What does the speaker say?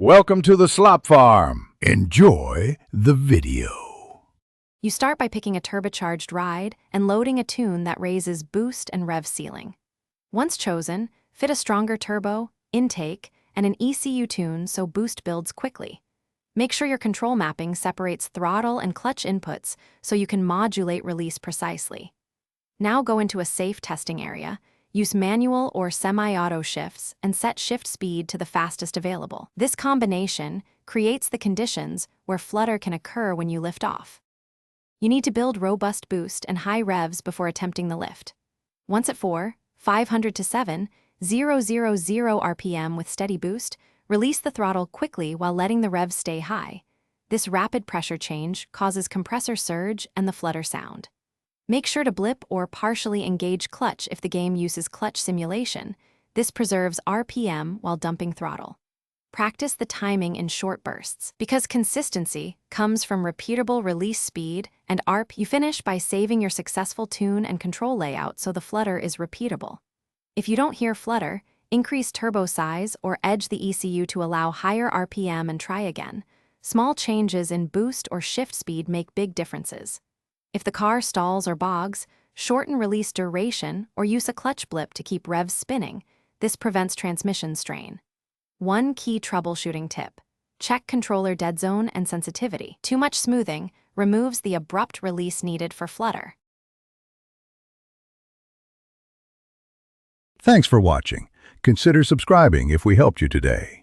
Welcome to the Slop Farm. Enjoy the video. You start by picking a turbocharged ride and loading a tune that raises boost and rev ceiling. Once chosen, fit a stronger turbo, intake, and an ECU tune so boost builds quickly. Make sure your control mapping separates throttle and clutch inputs so you can modulate release precisely. Now go into a safe testing area. Use manual or semi-auto shifts and set shift speed to the fastest available. This combination creates the conditions where flutter can occur when you lift off. You need to build robust boost and high revs before attempting the lift. Once at 500 to 7,000 RPM with steady boost, release the throttle quickly while letting the revs stay high. This rapid pressure change causes compressor surge and the flutter sound. Make sure to blip or partially engage clutch if the game uses clutch simulation. This preserves RPM while dumping throttle. Practice the timing in short bursts. Because consistency comes from repeatable release speed and ARP, you finish by saving your successful tune and control layout so the flutter is repeatable. If you don't hear flutter, increase turbo size or edge the ECU to allow higher RPM and try again. Small changes in boost or shift speed make big differences. If the car stalls or bogs, shorten release duration or use a clutch blip to keep revs spinning. This prevents transmission strain. One key troubleshooting tip: check controller dead zone and sensitivity. Too much smoothing removes the abrupt release needed for flutter. Thanks for watching. Consider subscribing if we helped you today.